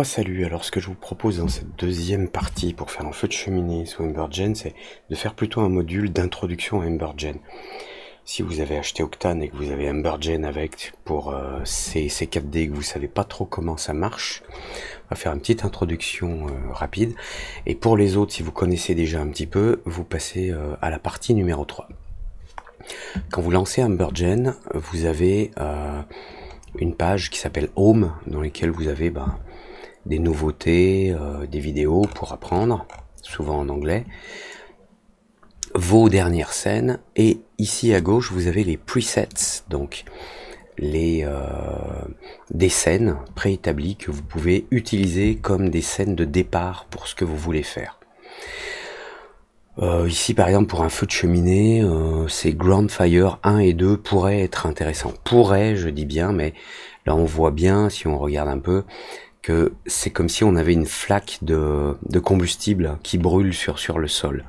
Salut, alors ce que je vous propose dans cette deuxième partie pour faire un feu de cheminée sous Embergen, c'est de faire plutôt un module d'introduction à Embergen. Si vous avez acheté Octane et que vous avez Embergen avec pour ces 4D et que vous savez pas trop comment ça marche, on va faire une petite introduction rapide. Et pour les autres, si vous connaissez déjà un petit peu, vous passez à la partie numéro 3. Quand vous lancez Embergen, vous avez une page qui s'appelle Home, dans laquelle vous avez des nouveautés, des vidéos pour apprendre, souvent en anglais, vos dernières scènes, et ici à gauche vous avez les presets, donc des scènes préétablies que vous pouvez utiliser comme des scènes de départ pour ce que vous voulez faire. Ici par exemple pour un feu de cheminée, ces Ground Fire 1 et 2 pourraient être intéressants. Pourrait, je dis bien, mais là on voit bien, si on regarde un peu, que c'est comme si on avait une flaque de combustible qui brûle sur le sol.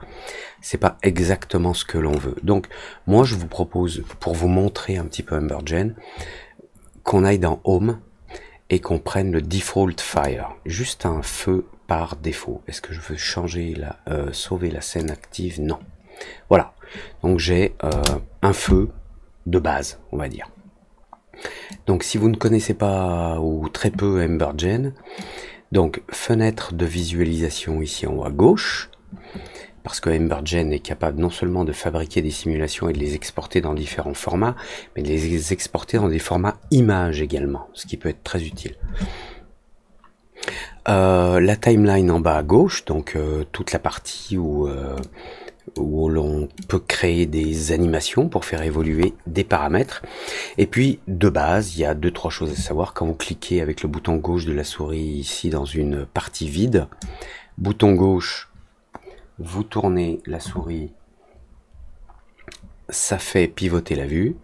C'est pas exactement ce que l'on veut. Donc moi je vous propose, pour vous montrer un petit peu Embergen, qu'on aille dans Home et qu'on prenne le Default Fire, juste un feu par défaut. Est-ce que je veux changer sauver la scène active? Non. Voilà. Donc j'ai un feu de base, on va dire. Donc si vous ne connaissez pas ou très peu Embergen, donc fenêtre de visualisation ici en haut à gauche, parce que Embergen est capable non seulement de fabriquer des simulations et de les exporter dans différents formats, mais de les exporter dans des formats images également, ce qui peut être très utile. La timeline en bas à gauche, donc toute la partie où l'on peut créer des animations pour faire évoluer des paramètres. Et puis de base, il y a 2-3 choses à savoir. Quand vous cliquez avec le bouton gauche de la souris ici dans une partie vide, bouton gauche, vous tournez la souris, ça fait pivoter la vue.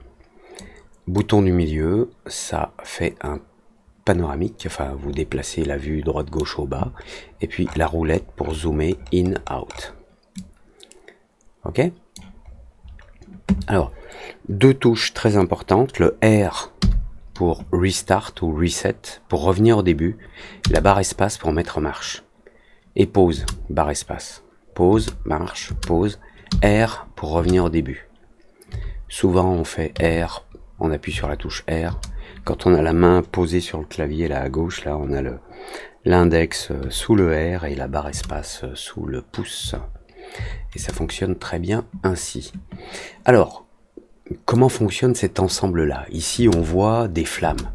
Bouton du milieu, ça fait un panoramique, enfin vous déplacez la vue droite-gauche au bas, et puis la roulette pour zoomer in-out. Ok. Alors, 2 touches très importantes, le R pour restart ou reset, pour revenir au début, la barre espace pour mettre en marche, et pause, barre espace, pause, marche, pause, R pour revenir au début. Souvent on fait R, on appuie sur la touche R, quand on a la main posée sur le clavier là à gauche, là on a l'index sous le R et la barre espace sous le pouce. Et ça fonctionne très bien ainsi. Alors, comment fonctionne cet ensemble-là? Ici, on voit des flammes.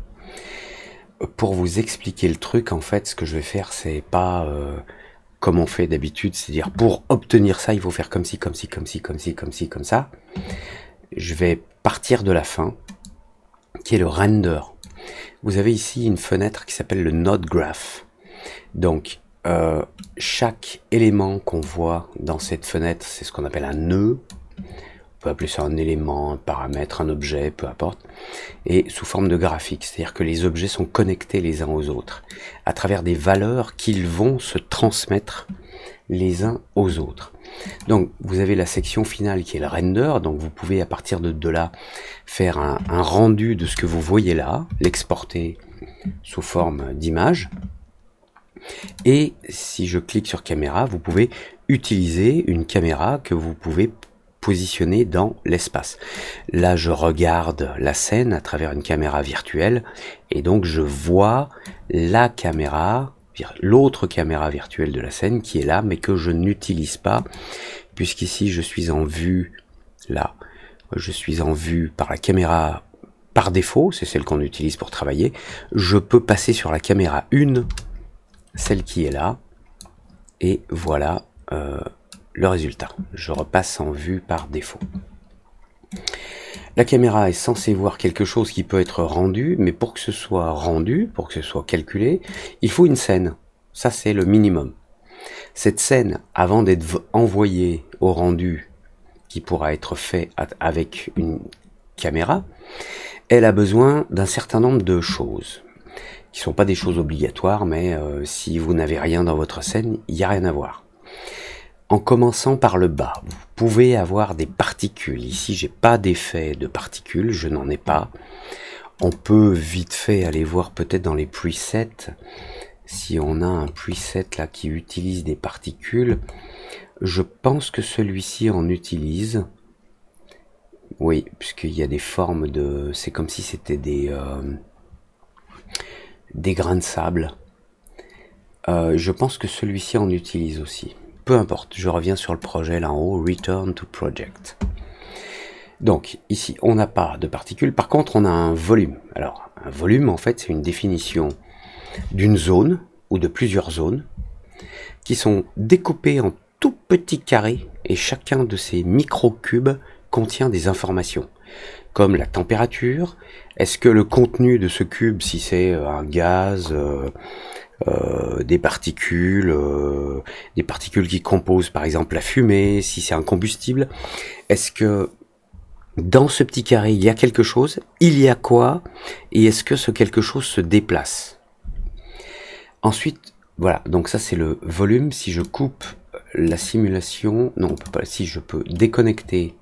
Pour vous expliquer le truc, en fait, ce que je vais faire, c'est pas comme on fait d'habitude, c'est-à-dire pour obtenir ça, il faut faire comme ci, comme ci, comme ci, comme ci, comme ci, comme ça. Je vais partir de la fin, qui est le render. Vous avez ici une fenêtre qui s'appelle le Node Graph. Donc, chaque élément qu'on voit dans cette fenêtre, c'est ce qu'on appelle un nœud. On peut appeler ça un élément, un paramètre, un objet, peu importe. Et sous forme de graphique, c'est-à-dire que les objets sont connectés les uns aux autres, à travers des valeurs qu'ils vont se transmettre les uns aux autres. Donc vous avez la section finale qui est le render, donc vous pouvez à partir de là faire un rendu de ce que vous voyez là, l'exporter sous forme d'image. Et si je clique sur caméra, vous pouvez utiliser une caméra que vous pouvez positionner dans l'espace. Là, je regarde la scène à travers une caméra virtuelle et donc je vois la caméra, l'autre caméra virtuelle de la scène qui est là, mais que je n'utilise pas, puisqu'ici je suis en vue, là, je suis en vue par la caméra par défaut, c'est celle qu'on utilise pour travailler. Je peux passer sur la caméra 1, celle qui est là, et voilà le résultat. Je repasse en vue par défaut. La caméra est censée voir quelque chose qui peut être rendu, mais pour que ce soit rendu, pour que ce soit calculé, il faut une scène. Ça, c'est le minimum. Cette scène, avant d'être envoyée au rendu, qui pourra être fait avec une caméra, elle a besoin d'un certain nombre de choses, qui ne sont pas des choses obligatoires, mais si vous n'avez rien dans votre scène, il n'y a rien à voir. En commençant par le bas, vous pouvez avoir des particules. Ici, j'ai pas d'effet de particules, je n'en ai pas. On peut vite fait aller voir peut-être dans les presets si on a un preset là qui utilise des particules, je pense que celui-ci en utilise. Oui, puisqu'il y a des formes de... C'est comme si c'était des grains de sable. Je pense que celui-ci en utilise aussi. Peu importe, je reviens sur le projet là en haut, Return to Project. Donc, ici, on n'a pas de particules. Par contre, on a un volume. Alors, un volume, en fait, c'est une définition d'une zone, ou de plusieurs zones, qui sont découpées en tout petits carrés, et chacun de ces micro-cubes contient des informations, comme la température, est-ce que le contenu de ce cube, si c'est un gaz, des particules qui composent par exemple la fumée, si c'est un combustible, est-ce que dans ce petit carré il y a quelque chose, il y a quoi, et est-ce que ce quelque chose se déplace. Ensuite, voilà, donc ça c'est le volume. Si je coupe la simulation, non on peut pas, si je peux déconnecter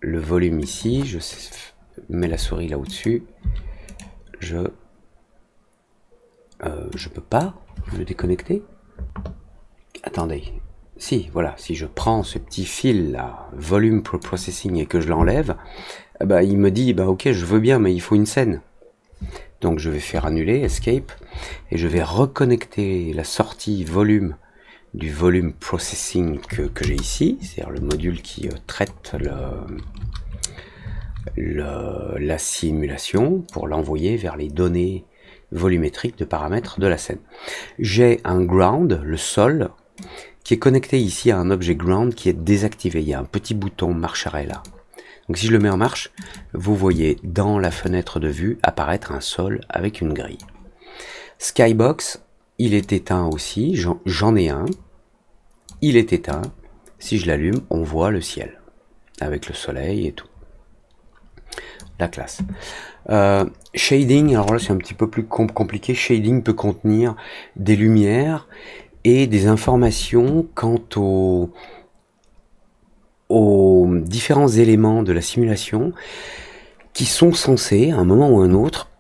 le volume ici, je mets la souris là au-dessus, je peux pas le déconnecter. Attendez, si, voilà, si je prends ce petit fil là, volume processing, et que je l'enlève, bah, il me dit, bah ok, je veux bien, mais il faut une scène. Donc je vais faire annuler, escape, et je vais reconnecter la sortie volume du volume processing que j'ai ici, c'est-à-dire le module qui traite la simulation pour l'envoyer vers les données volumétriques de paramètres de la scène. J'ai un ground, le sol, qui est connecté ici à un objet ground qui est désactivé. Il y a un petit bouton marche arrêt là. Donc si je le mets en marche, vous voyez dans la fenêtre de vue apparaître un sol avec une grille. Skybox, il est éteint aussi, j'en ai un. Il est éteint. Si je l'allume, on voit le ciel avec le soleil et tout. La classe. Shading, alors là c'est un petit peu plus compliqué. Shading peut contenir des lumières et des informations quant aux différents éléments de la simulation qui sont censés, à un moment ou à un autre,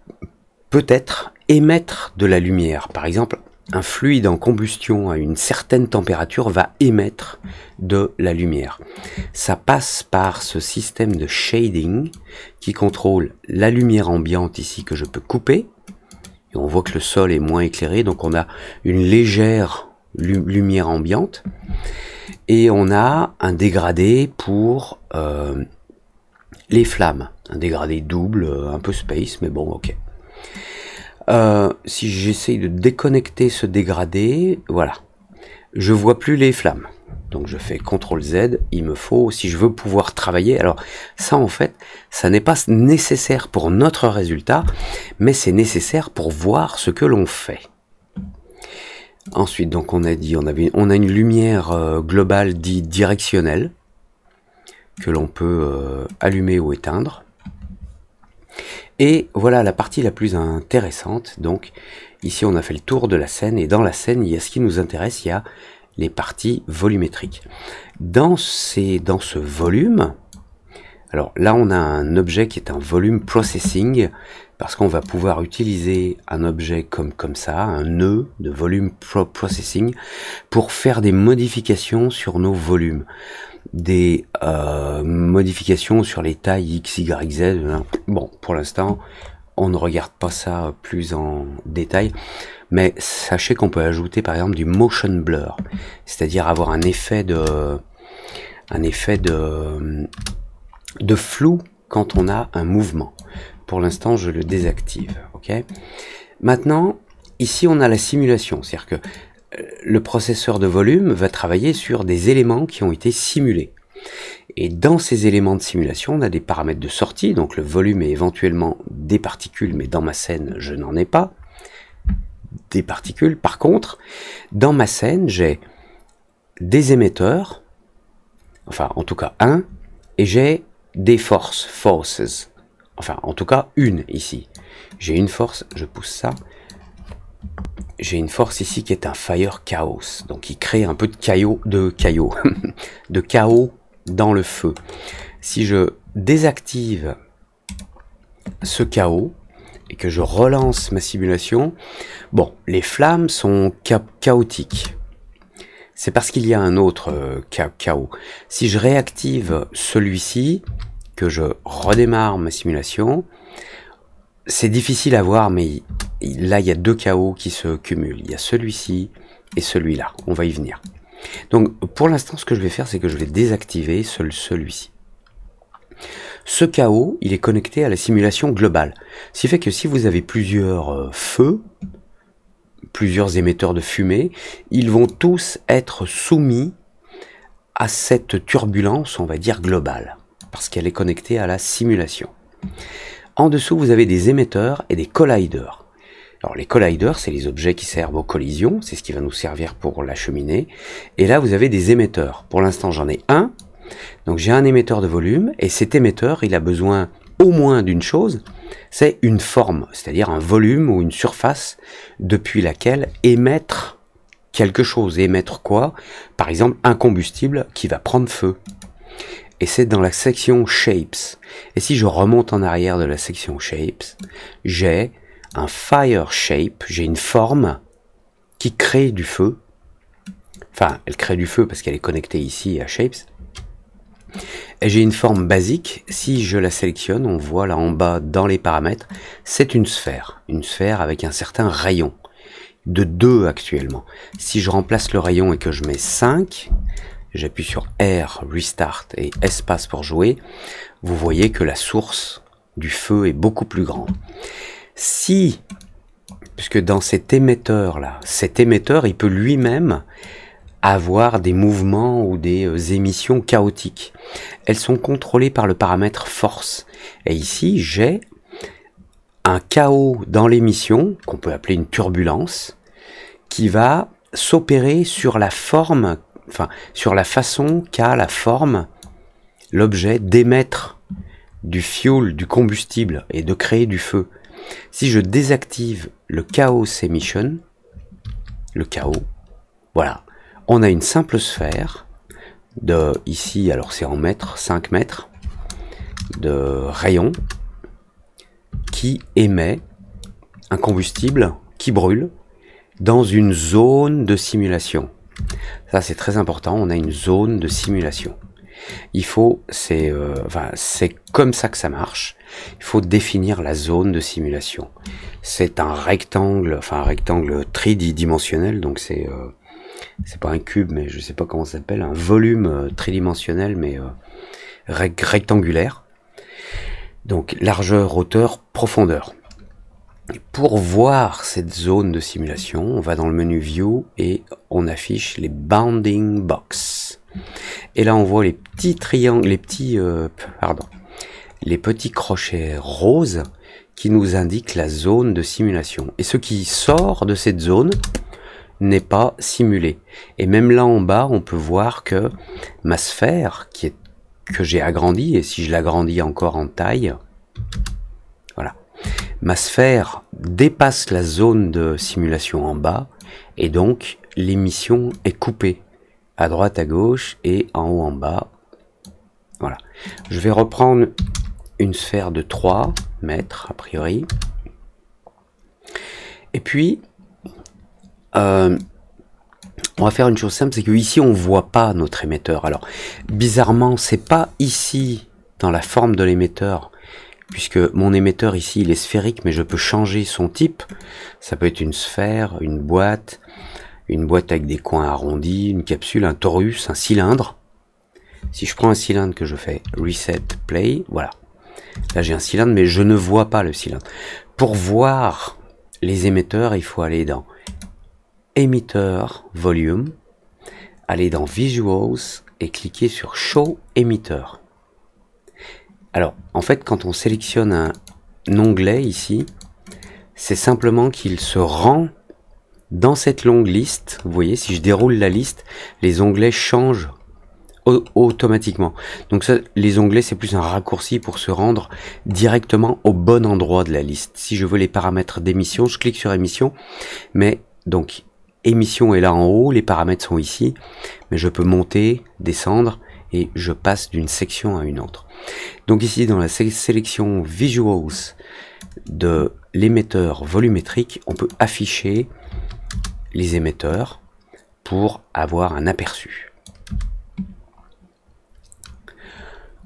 peut-être émettre de la lumière. Par exemple, un fluide en combustion à une certaine température va émettre de la lumière. Ça passe par ce système de shading qui contrôle la lumière ambiante ici que je peux couper. Et on voit que le sol est moins éclairé, donc on a une légère lumière ambiante. Et on a un dégradé pour les flammes. Un dégradé double, un peu space, mais bon, ok. Si j'essaye de déconnecter ce dégradé, voilà, je vois plus les flammes. Donc je fais CTRL Z, il me faut, si je veux pouvoir travailler, alors ça en fait, ça n'est pas nécessaire pour notre résultat, mais c'est nécessaire pour voir ce que l'on fait. Ensuite, donc on a dit, on a une lumière globale dite directionnelle, que l'on peut allumer ou éteindre. Et voilà la partie la plus intéressante. Donc ici on a fait le tour de la scène, et dans la scène il y a ce qui nous intéresse, il y a les parties volumétriques. Dans ce volume, alors là on a un objet qui est un volume processing, parce qu'on va pouvoir utiliser un objet comme ça, un nœud de volume processing, pour faire des modifications sur nos volumes. Des modifications sur les tailles X, Y, Z. Bon, pour l'instant, on ne regarde pas ça plus en détail, mais sachez qu'on peut ajouter par exemple du motion blur, c'est-à-dire avoir un effet de flou quand on a un mouvement. Pour l'instant, je le désactive. Ok. Maintenant, ici, on a la simulation, c'est-à-dire que le processeur de volume va travailler sur des éléments qui ont été simulés. Et dans ces éléments de simulation, on a des paramètres de sortie, donc le volume est éventuellement des particules, mais dans ma scène, je n'en ai pas des particules. Par contre, dans ma scène, j'ai des émetteurs, enfin en tout cas un, et j'ai des forces, enfin en tout cas une ici. J'ai une force, je pousse ça. J'ai une force ici qui est un fire chaos, donc il crée un peu de de chaos dans le feu. Si je désactive ce chaos, et que je relance ma simulation, bon, les flammes sont chaotiques. C'est parce qu'il y a un autre chaos. Si je réactive celui-ci, que je redémarre ma simulation, c'est difficile à voir, mais là, il y a deux chaos qui se cumulent. Il y a celui-ci et celui-là. On va y venir. Donc, pour l'instant, ce que je vais faire, c'est que je vais désactiver celui-ci. Ce chaos, il est connecté à la simulation globale. Ce qui fait que si vous avez plusieurs feux, plusieurs émetteurs de fumée, ils vont tous être soumis à cette turbulence, on va dire, globale, parce qu'elle est connectée à la simulation. En dessous, vous avez des émetteurs et des colliders. Alors les colliders, c'est les objets qui servent aux collisions, c'est ce qui va nous servir pour la cheminée. Et là, vous avez des émetteurs. Pour l'instant, j'en ai un. Donc j'ai un émetteur de volume, et cet émetteur, il a besoin au moins d'une chose, c'est une forme, c'est-à-dire un volume ou une surface depuis laquelle émettre quelque chose. Émettre quoi? Par exemple, un combustible qui va prendre feu. Et c'est dans la section Shapes. Et si je remonte en arrière de la section Shapes, j'ai un Fire Shape, j'ai une forme qui crée du feu. Enfin, elle crée du feu parce qu'elle est connectée ici à Shapes. Et j'ai une forme basique, si je la sélectionne, on voit là en bas dans les paramètres, c'est une sphère avec un certain rayon, de 2 actuellement. Si je remplace le rayon et que je mets 5, j'appuie sur R, Restart et Espace pour jouer, vous voyez que la source du feu est beaucoup plus grande. Si, puisque dans cet émetteur là, cet émetteur il peut lui-même avoir des mouvements ou des émissions chaotiques. Elles sont contrôlées par le paramètre force. Et ici, j'ai un chaos dans l'émission, qu'on peut appeler une turbulence, qui va s'opérer sur la forme, enfin, sur la façon qu'a la forme, l'objet, d'émettre du fuel, du combustible, et de créer du feu. Si je désactive le chaos emission, le chaos, voilà. On a une simple sphère de, ici, alors c'est en mètres, 5 mètres, de rayon qui émet un combustible qui brûle dans une zone de simulation. Ça c'est très important, on a une zone de simulation. Il faut, c'est comme ça que ça marche, il faut définir la zone de simulation. C'est un rectangle tridimensionnel, donc c'est pas un cube, mais je sais pas comment ça s'appelle, un volume tridimensionnel, mais rectangulaire. Donc largeur, hauteur, profondeur. Et pour voir cette zone de simulation, on va dans le menu View et on affiche les bounding box. Et là on voit les petits triangles, les petits crochets roses qui nous indiquent la zone de simulation. Et ce qui sort de cette zone n'est pas simulé. Et même là en bas, on peut voir que ma sphère, que j'ai agrandie, et si je l'agrandis encore en taille, voilà, ma sphère dépasse la zone de simulation en bas, et donc l'émission est coupée à droite, à gauche, et en haut, en bas. Voilà. Je vais reprendre une sphère de 3 mètres, a priori. Et puis, on va faire une chose simple, c'est que ici on voit pas notre émetteur. Alors bizarrement, c'est pas ici dans la forme de l'émetteur, puisque mon émetteur ici il est sphérique, mais je peux changer son type. Ça peut être une sphère, une boîte avec des coins arrondis, une capsule, un torus, un cylindre. Si je prends un cylindre, que je fais Reset Play, voilà. Là j'ai un cylindre, mais je ne vois pas le cylindre. Pour voir les émetteurs, il faut aller dans Emitter Volume, aller dans Visuals et cliquer sur Show Emitter. Alors, en fait, quand on sélectionne un onglet ici, c'est simplement qu'il se rend dans cette longue liste. Vous voyez, si je déroule la liste, les onglets changent automatiquement. Donc ça, les onglets, c'est plus un raccourci pour se rendre directement au bon endroit de la liste. Si je veux les paramètres d'émission, je clique sur émission, mais donc émission est là en haut, les paramètres sont ici, mais je peux monter, descendre et je passe d'une section à une autre. Donc ici dans la sélection Visuals de l'émetteur volumétrique, on peut afficher les émetteurs pour avoir un aperçu.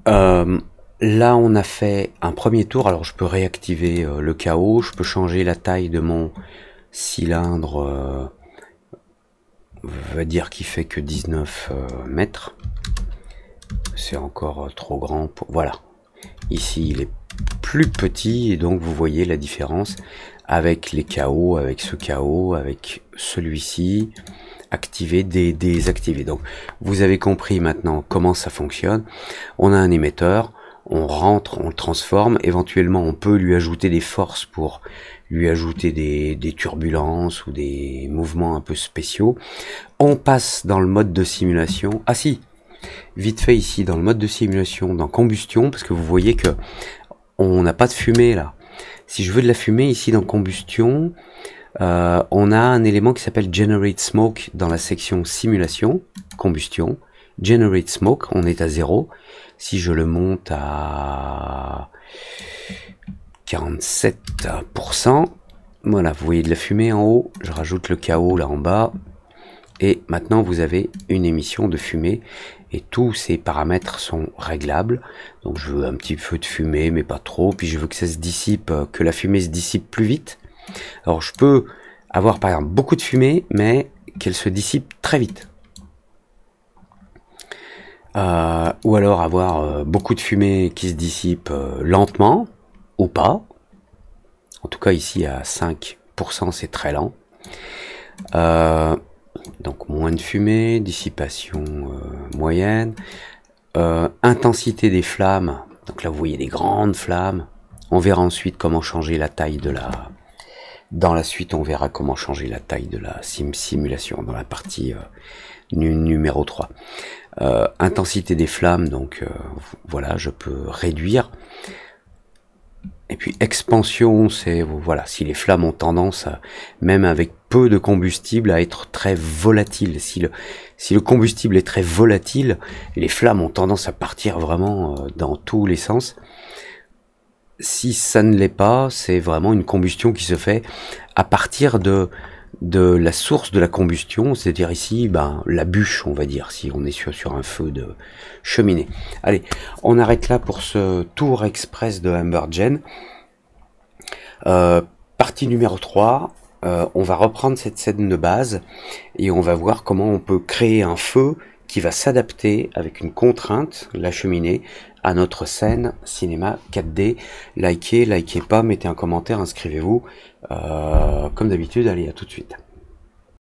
Là on a fait un premier tour, alors je peux réactiver le chaos, je peux changer la taille de mon cylindre, on va dire qu'il fait que 19 mètres, c'est encore trop grand pour... Voilà, ici il est plus petit et donc vous voyez la différence avec les chaos, avec ce chaos, avec celui-ci, activé, désactivé. Donc vous avez compris maintenant comment ça fonctionne. On a un émetteur, on rentre, on le transforme, éventuellement on peut lui ajouter des forces pour lui ajouter des turbulences ou des mouvements un peu spéciaux. On passe dans le mode de simulation. Ah si, vite fait ici dans le mode de simulation, dans combustion, parce que vous voyez que on n'a pas de fumée là. Si je veux de la fumée ici dans combustion, on a un élément qui s'appelle Generate Smoke dans la section simulation, combustion. Generate Smoke, on est à 0. Si je le monte à 47%, voilà, vous voyez de la fumée en haut, je rajoute le chaos là en bas, et maintenant vous avez une émission de fumée, et tous ces paramètres sont réglables. Donc je veux un petit peu de fumée, mais pas trop, puis je veux que ça se dissipe, que la fumée se dissipe plus vite. Alors je peux avoir par exemple beaucoup de fumée, mais qu'elle se dissipe très vite. Ou alors avoir beaucoup de fumée qui se dissipe lentement, ou pas. En tout cas ici à 5% c'est très lent. Donc moins de fumée, dissipation moyenne, intensité des flammes. Donc là vous voyez des grandes flammes. On verra ensuite comment changer la taille de la... Dans la suite on verra comment changer la taille de la simulation dans la partie numéro 3. Intensité des flammes, donc voilà, je peux réduire. Et puis expansion, c'est voilà, si les flammes ont tendance, même avec peu de combustible, à être très volatiles. Si le combustible est très volatile, les flammes ont tendance à partir vraiment dans tous les sens. Si ça ne l'est pas, c'est vraiment une combustion qui se fait à partir de la source de la combustion, c'est-à-dire ici la bûche, on va dire, si on est sur un feu de cheminée. Allez, on arrête là pour ce tour express de Embergen. Partie numéro 3, on va reprendre cette scène de base et on va voir comment on peut créer un feu qui va s'adapter avec une contrainte, la cheminée, à notre scène cinéma 4D. Likez pas, mettez un commentaire, inscrivez-vous. Comme d'habitude, allez, à tout de suite.